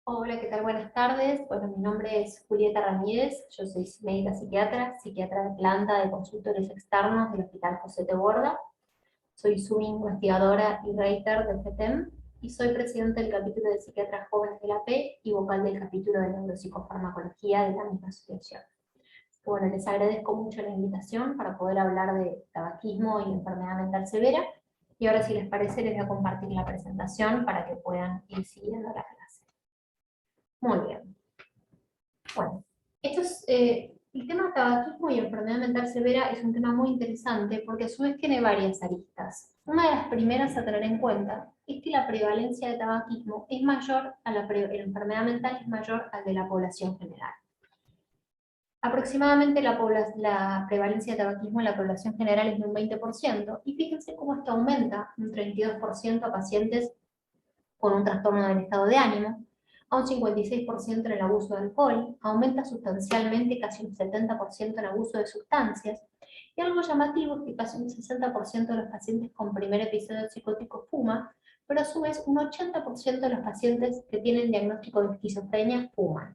Hola, ¿qué tal? Buenas tardes. Bueno, mi nombre es Julieta Ramírez, yo soy médica psiquiatra, psiquiatra de planta de consultores externos del Hospital José de Borda. Soy investigadora y writer de FETEM y soy presidente del capítulo de psiquiatras jóvenes de la P y vocal del capítulo de neuropsicofarmacología de la misma asociación. Bueno, les agradezco mucho la invitación para poder hablar de tabaquismo y enfermedad mental severa. Y ahora, si les parece, les voy a compartir la presentación para que puedan ir siguiendo la clase. Muy bien. Bueno, el tema tabaquismo y enfermedad mental severa es un tema muy interesante porque a su vez tiene varias aristas. Una de las primeras a tener en cuenta es que la prevalencia de tabaquismo es mayor la enfermedad mental es mayor al de la población general. Aproximadamente la prevalencia de tabaquismo en la población general es de un 20%, y fíjense cómo esto aumenta un 32% a pacientes con un trastorno del estado de ánimo, a un 56% en el abuso de alcohol, aumenta sustancialmente casi un 70% en abuso de sustancias, y algo llamativo es que casi un 60% de los pacientes con primer episodio psicótico fuma, pero a su vez un 80% de los pacientes que tienen diagnóstico de esquizofrenia fuman.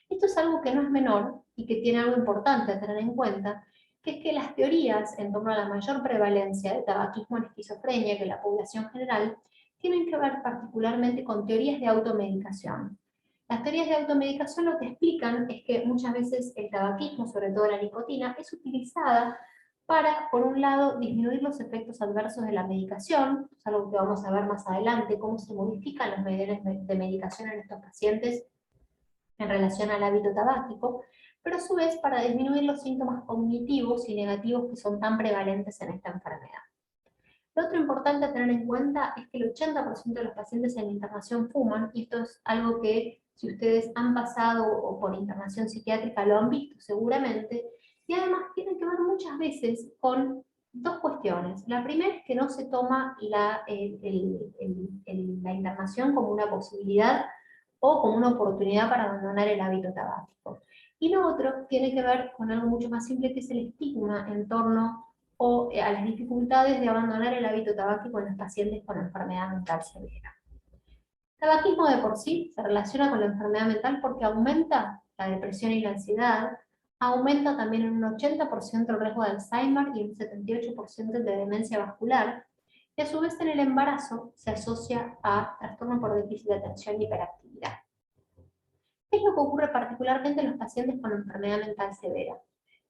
Esto es algo que no es menor y que tiene algo importante a tener en cuenta, que es que las teorías en torno a la mayor prevalencia de tabaquismo en esquizofrenia que la población general tienen que ver particularmente con teorías de automedicación. Las teorías de automedicación lo que explican es que muchas veces el tabaquismo, sobre todo la nicotina, es utilizada para, por un lado, disminuir los efectos adversos de la medicación, es algo que vamos a ver más adelante, cómo se modifican los medios de medicación en estos pacientes en relación al hábito tabáquico, pero a su vez para disminuir los síntomas cognitivos y negativos que son tan prevalentes en esta enfermedad. Lo otro importante a tener en cuenta es que el 80% de los pacientes en internación fuman, y esto es algo que si ustedes han pasado o por internación psiquiátrica lo han visto seguramente, y además tiene que ver muchas veces con dos cuestiones. La primera es que no se toma la internación como una posibilidad o como una oportunidad para abandonar el hábito tabáquico. Y lo otro tiene que ver con algo mucho más simple, que es el estigma en torno a las dificultades de abandonar el hábito tabáquico en los pacientes con enfermedad mental severa. El tabaquismo de por sí se relaciona con la enfermedad mental porque aumenta la depresión y la ansiedad, aumenta también en un 80% el riesgo de Alzheimer y un 78% de demencia vascular, y a su vez en el embarazo se asocia a trastorno por déficit de atención y hiperactividad. ¿Qué es lo que ocurre particularmente en los pacientes con enfermedad mental severa?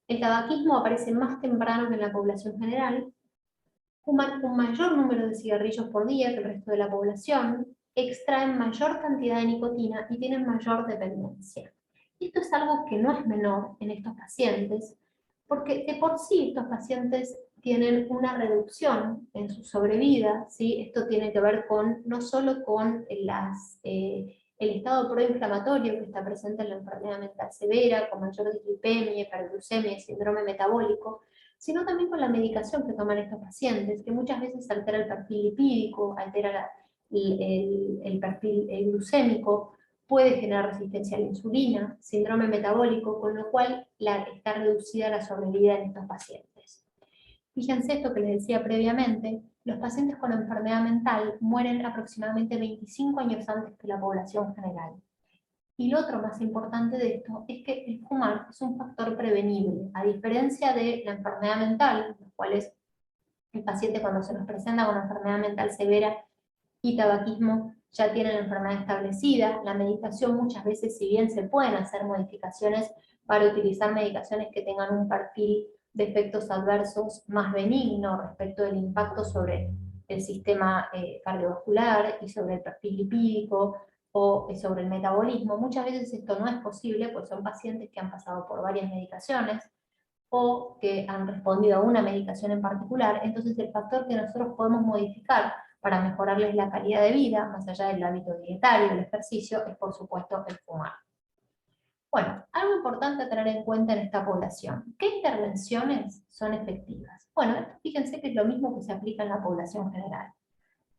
El tabaquismo aparece más temprano que en la población general, fuman un mayor número de cigarrillos por día que el resto de la población, extraen mayor cantidad de nicotina y tienen mayor dependencia. Esto es algo que no es menor en estos pacientes, porque de por sí estos pacientes tienen una reducción en su sobrevida, ¿sí? Esto tiene que ver no solo con el estado proinflamatorio que está presente en la enfermedad mental severa, con mayor dislipemia, hiperglucemia y síndrome metabólico, sino también con la medicación que toman estos pacientes, que muchas veces altera el perfil lipídico, altera el perfil glucémico, puede generar resistencia a la insulina, síndrome metabólico, con lo cual está reducida la sobrevida en estos pacientes. Fíjense esto que les decía previamente, los pacientes con enfermedad mental mueren aproximadamente 25 años antes que la población general. Y lo otro más importante de esto es que el fumar es un factor prevenible, a diferencia de la enfermedad mental, en los cuales el paciente cuando se nos presenta con una enfermedad mental severa y tabaquismo ya tiene la enfermedad establecida. La medicación muchas veces, si bien se pueden hacer modificaciones para utilizar medicaciones que tengan un perfil de efectos adversos más benigno respecto del impacto sobre el sistema cardiovascular y sobre el perfil lipídico, o sobre el metabolismo, muchas veces esto no es posible, pues son pacientes que han pasado por varias medicaciones o que han respondido a una medicación en particular. Entonces el factor que nosotros podemos modificar para mejorarles la calidad de vida, más allá del hábito dietario, el ejercicio, es por supuesto el fumar. Bueno, algo importante a tener en cuenta en esta población. ¿Qué intervenciones son efectivas? Bueno, fíjense que es lo mismo que se aplica en la población general.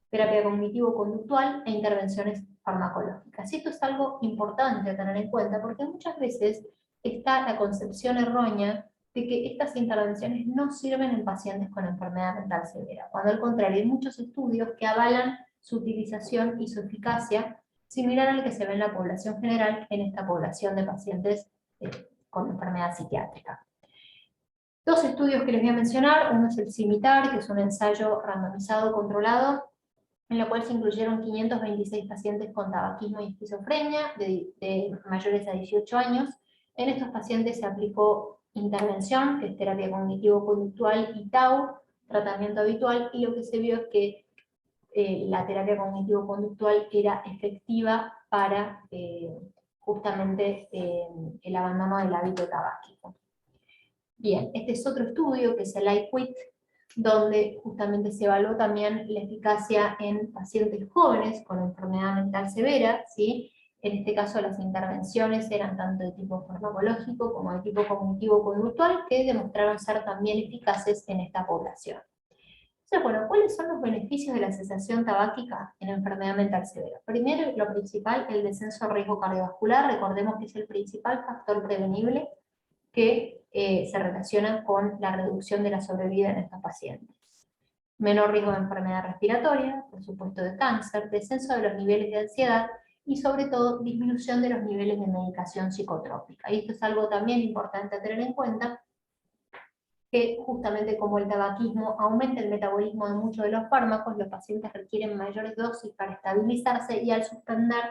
Terapia cognitivo-conductual e intervenciones farmacológicas. Y esto es algo importante a tener en cuenta porque muchas veces está la concepción errónea de que estas intervenciones no sirven en pacientes con enfermedad mental severa, cuando al contrario hay muchos estudios que avalan su utilización y su eficacia similar al que se ve en la población general en esta población de pacientes con enfermedad psiquiátrica. Dos estudios que les voy a mencionar, uno es el CIMITAR, que es un ensayo randomizado controlado, en lo cual se incluyeron 526 pacientes con tabaquismo y esquizofrenia de mayores a 18 años. En estos pacientes se aplicó intervención, que es terapia cognitivo-conductual, y TAU, tratamiento habitual, y lo que se vio es que la terapia cognitivo-conductual era efectiva para justamente el abandono del hábito tabáquico. Bien, este es otro estudio, que es el iQuit, donde justamente se evaluó también la eficacia en pacientes jóvenes con enfermedad mental severa, ¿sí? En este caso las intervenciones eran tanto de tipo farmacológico como de tipo cognitivo-conductual, que demostraron ser también eficaces en esta población. Entonces, bueno, ¿cuáles son los beneficios de la cesación tabáquica en enfermedad mental severa? Primero, lo principal, el descenso de riesgo cardiovascular. Recordemos que es el principal factor prevenible que se relaciona con la reducción de la sobrevida en estos pacientes. Menor riesgo de enfermedad respiratoria, por supuesto de cáncer, descenso de los niveles de ansiedad y sobre todo disminución de los niveles de medicación psicotrópica. Y esto es algo también importante a tener en cuenta, que justamente como el tabaquismo aumenta el metabolismo de muchos de los fármacos, los pacientes requieren mayores dosis para estabilizarse y al suspender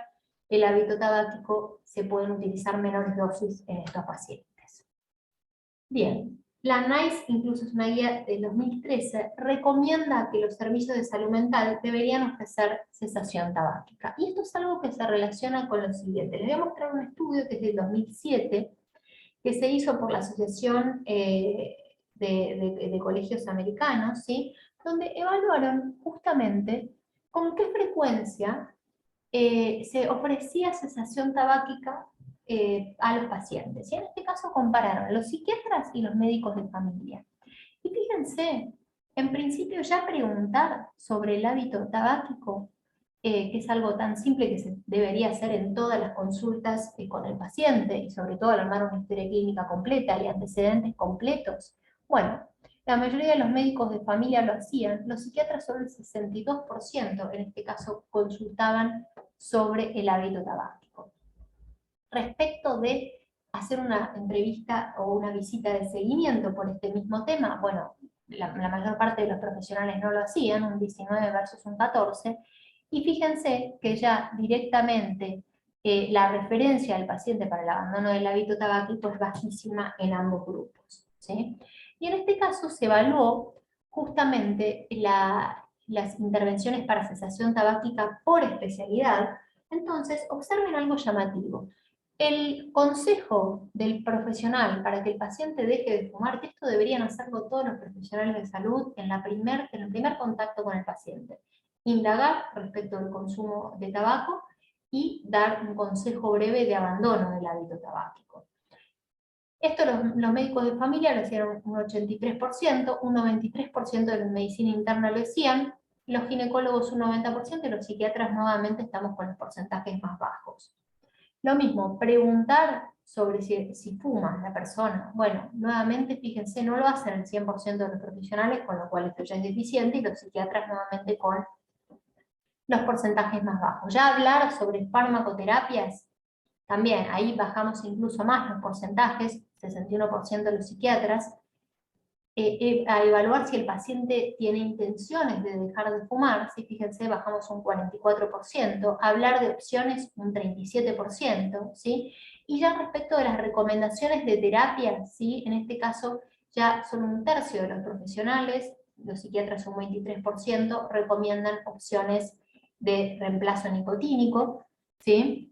el hábito tabáquico se pueden utilizar menores dosis en estos pacientes. Bien, la NICE, incluso es una guía del 2013, recomienda que los servicios de salud mental deberían ofrecer cesación tabáquica. Y esto es algo que se relaciona con lo siguiente. Les voy a mostrar un estudio que es del 2007, que se hizo por la Asociación de Colegios Americanos, ¿sí? Donde evaluaron justamente con qué frecuencia se ofrecía cesación tabáquica a los pacientes. Y en este caso compararon a los psiquiatras y los médicos de familia. Y fíjense, en principio ya preguntar sobre el hábito tabáquico, que es algo tan simple que se debería hacer en todas las consultas con el paciente, y sobre todo al armar una historia clínica completa y antecedentes completos. Bueno, la mayoría de los médicos de familia lo hacían, los psiquiatras solo el 62% en este caso consultaban sobre el hábito tabáquico. Respecto de hacer una entrevista o una visita de seguimiento por este mismo tema, bueno, la mayor parte de los profesionales no lo hacían, un 19 versus un 14, y fíjense que ya directamente la referencia del paciente para el abandono del hábito tabáquico es bajísima en ambos grupos, ¿sí? Y en este caso se evaluó justamente las intervenciones para cesación tabáquica por especialidad. Entonces, observen algo llamativo. El consejo del profesional para que el paciente deje de fumar, que esto deberían hacerlo todos los profesionales de salud en el primer contacto con el paciente. Indagar respecto al consumo de tabaco y dar un consejo breve de abandono del hábito tabáquico. Esto los médicos de familia lo hicieron un 83%, un 93% de la medicina interna lo hacían, los ginecólogos un 90% y los psiquiatras nuevamente estamos con los porcentajes más bajos. Lo mismo, preguntar sobre si fuma la persona. Bueno, nuevamente, fíjense, no lo hacen el 100% de los profesionales, con lo cual esto ya es deficiente, y los psiquiatras nuevamente con los porcentajes más bajos. Ya hablar sobre farmacoterapias, también ahí bajamos incluso más los porcentajes, 61% de los psiquiatras, a evaluar si el paciente tiene intenciones de dejar de fumar, si fíjense, bajamos un 44%, hablar de opciones un 37%, ¿sí? Y ya respecto de las recomendaciones de terapia, ¿sí? En este caso ya son un tercio de los profesionales, los psiquiatras un 23%, recomiendan opciones de reemplazo nicotínico, ¿sí?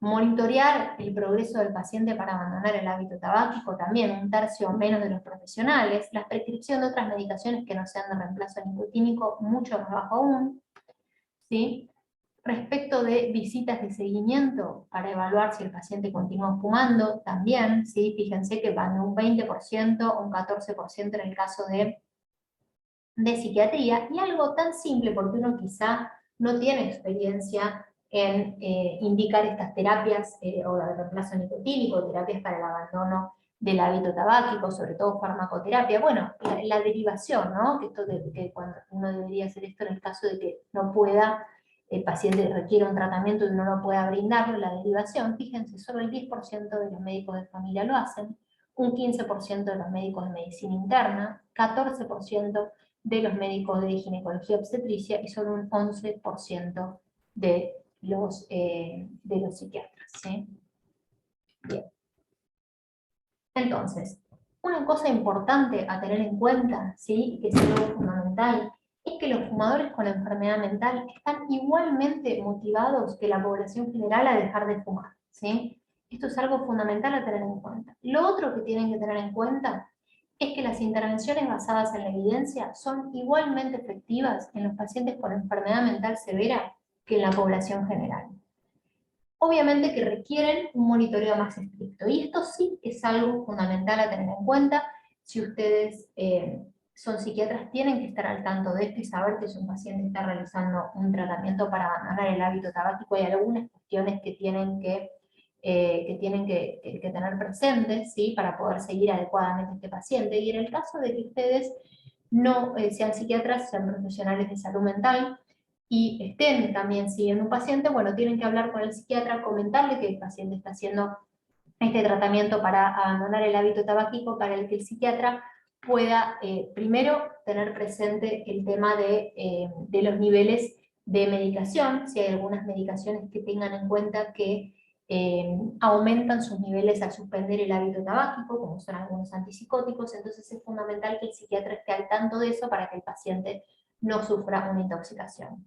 Monitorear el progreso del paciente para abandonar el hábito tabáquico, también un tercio menos de los profesionales. La prescripción de otras medicaciones que no sean de reemplazo nicotínico, mucho más bajo aún, ¿sí? Respecto de visitas de seguimiento para evaluar si el paciente continúa fumando, también, ¿sí? Fíjense que van de un 20% a un 14% en el caso de psiquiatría, y algo tan simple porque uno quizá no tiene experiencia en indicar estas terapias o de reemplazo nicotínico, terapias para el abandono del hábito tabáquico, sobre todo farmacoterapia. Bueno, la derivación, ¿no? Que cuando uno debería hacer esto en el caso de que no pueda el paciente requiere un tratamiento y no lo pueda brindarlo, la derivación, fíjense, solo el 10% de los médicos de familia lo hacen, un 15% de los médicos de medicina interna, 14% de los médicos de ginecología obstetricia y solo un 11% de los psiquiatras, ¿sí? Bien. Entonces, una cosa importante a tener en cuenta, ¿sí?, que es algo fundamental, es que los fumadores con enfermedad mental están igualmente motivados que la población general a dejar de fumar, ¿sí? Esto es algo fundamental a tener en cuenta. Lo otro que tienen que tener en cuenta es que las intervenciones basadas en la evidencia son igualmente efectivas en los pacientes con enfermedad mental severa que en la población general. Obviamente que requieren un monitoreo más estricto, y esto sí es algo fundamental a tener en cuenta. Si ustedes son psiquiatras, tienen que estar al tanto de esto y saber que si un paciente está realizando un tratamiento para abandonar el hábito tabáquico, hay algunas cuestiones que tienen que tener presentes, ¿sí?, para poder seguir adecuadamente a este paciente. Y en el caso de que ustedes no sean psiquiatras, sean profesionales de salud mental, y estén también siguiendo un paciente, bueno, tienen que hablar con el psiquiatra, comentarle que el paciente está haciendo este tratamiento para abandonar el hábito tabáquico, para el que el psiquiatra pueda primero tener presente el tema de los niveles de medicación, si hay algunas medicaciones que tengan en cuenta que aumentan sus niveles al suspender el hábito tabáquico, como son algunos antipsicóticos. Entonces es fundamental que el psiquiatra esté al tanto de eso para que el paciente no sufra una intoxicación.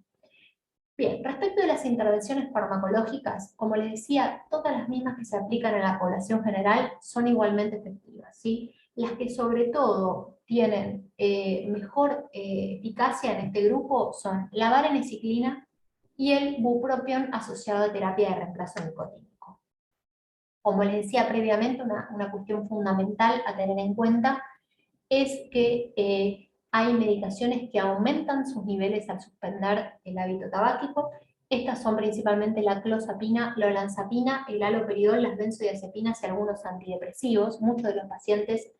Bien, respecto de las intervenciones farmacológicas, como les decía, todas las mismas que se aplican a la población general son igualmente efectivas, ¿sí? Las que sobre todo tienen mejor eficacia en este grupo son la vareniciclina y el bupropión asociado a terapia de reemplazo nicotínico. Como les decía previamente, una cuestión fundamental a tener en cuenta es que hay medicaciones que aumentan sus niveles al suspender el hábito tabáquico. Estas son principalmente la clozapina, la olanzapina, el haloperidol, las benzodiazepinas y algunos antidepresivos. Muchos de los pacientes,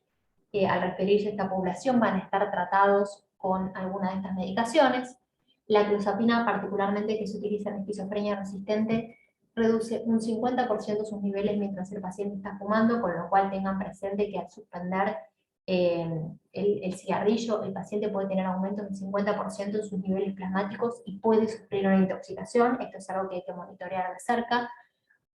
al referirse a esta población, van a estar tratados con alguna de estas medicaciones. La clozapina, particularmente que se utiliza en esquizofrenia resistente, reduce un 50% sus niveles mientras el paciente está fumando, con lo cual tengan presente que al suspender el cigarrillo, el paciente puede tener aumentos del 50% en sus niveles plasmáticos y puede sufrir una intoxicación. Esto es algo que hay que monitorear de cerca.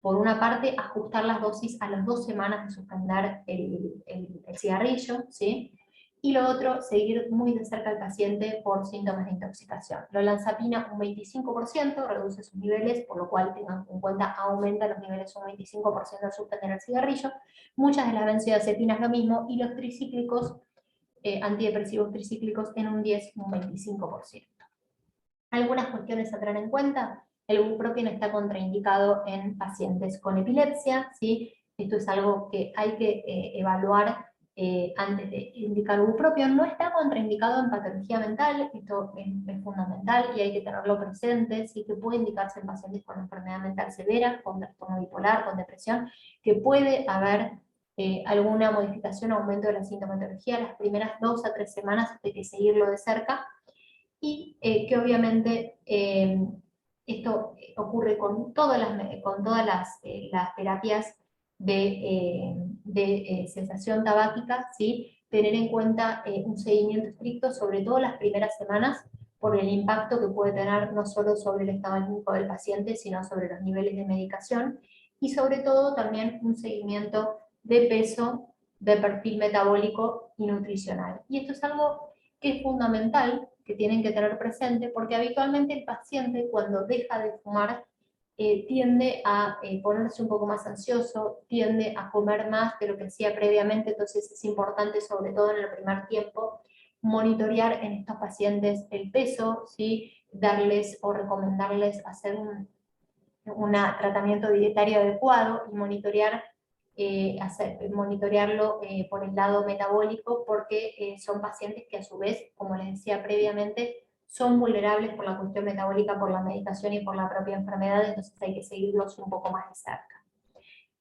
Por una parte, ajustar las dosis a las 2 semanas de suspender el cigarrillo, ¿sí? Y lo otro, seguir muy de cerca al paciente por síntomas de intoxicación. La olanzapina un 25% reduce sus niveles, por lo cual tengan en cuenta, aumenta los niveles un 25% al suspender el cigarrillo. Muchas de las benzodiazepinas lo mismo, y los tricíclicos, antidepresivos tricíclicos en un 10, un 25%. Algunas cuestiones a tener en cuenta: el bupropión está contraindicado en pacientes con epilepsia, ¿sí? Esto es algo que hay que evaluar antes de indicar bupropión. No está contraindicado en patología mental, esto es fundamental y hay que tenerlo presente, ¿sí? Que puede indicarse en pacientes con enfermedad mental severa, con trastorno bipolar, con depresión, que puede haber alguna modificación o aumento de la sintomatología las primeras 2 a 3 semanas, hay que seguirlo de cerca. Y que obviamente esto ocurre con todas las terapias de cesación tabáquica, ¿sí? Tener en cuenta un seguimiento estricto, sobre todo las primeras semanas, por el impacto que puede tener no solo sobre el estado anímico del paciente, sino sobre los niveles de medicación, y sobre todo también un seguimiento de peso, de perfil metabólico y nutricional. Y esto es algo que es fundamental, que tienen que tener presente, porque habitualmente el paciente, cuando deja de fumar, tiende a ponerse un poco más ansioso, tiende a comer más de lo que hacía previamente. Entonces es importante, sobre todo en el primer tiempo, monitorear en estos pacientes el peso, ¿sí? Darles o recomendarles hacer un tratamiento dietario adecuado y monitorearlo por el lado metabólico, porque son pacientes que a su vez, como les decía previamente, son vulnerables por la cuestión metabólica, por la medicación y por la propia enfermedad. Entonces hay que seguirlos un poco más de cerca.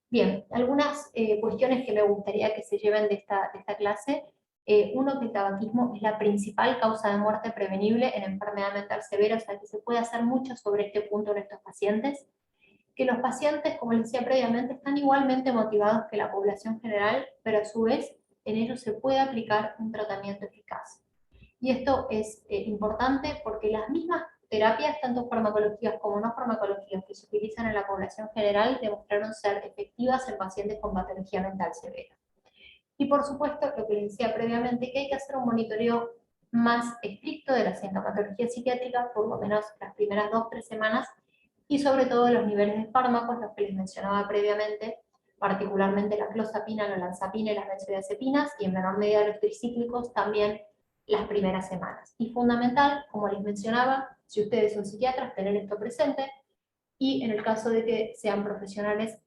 Bien, algunas cuestiones que me gustaría que se lleven de esta clase Uno, que el tabaquismo es la principal causa de muerte prevenible en enfermedad mental severa, o sea que se puede hacer mucho sobre este punto en estos pacientes. Que los pacientes, como les decía previamente, están igualmente motivados que la población general, pero a su vez en ellos se puede aplicar un tratamiento eficaz. Y esto es importante porque las mismas terapias, tanto farmacológicas como no farmacológicas, que se utilizan en la población general, demostraron ser efectivas en pacientes con patología mental severa. Y por supuesto, lo que les decía previamente, que hay que hacer un monitoreo más estricto de la sintomatología psiquiátrica, por lo menos las primeras 2 o 3 semanas, y sobre todo los niveles de fármacos, los que les mencionaba previamente, particularmente la clozapina, la olanzapina y las benzodiazepinas, y en menor medida los tricíclicos también las primeras semanas. Y fundamental, como les mencionaba, si ustedes son psiquiatras, tener esto presente, y en el caso de que sean profesionales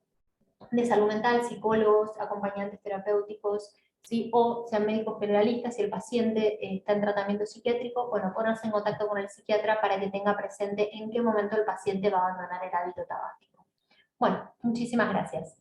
de salud mental, psicólogos, acompañantes terapéuticos, ¿sí? O sean médicos generalistas, si el paciente está en tratamiento psiquiátrico, bueno, ponerse en contacto con el psiquiatra para que tenga presente en qué momento el paciente va a abandonar el hábito tabáquico. Bueno, muchísimas gracias.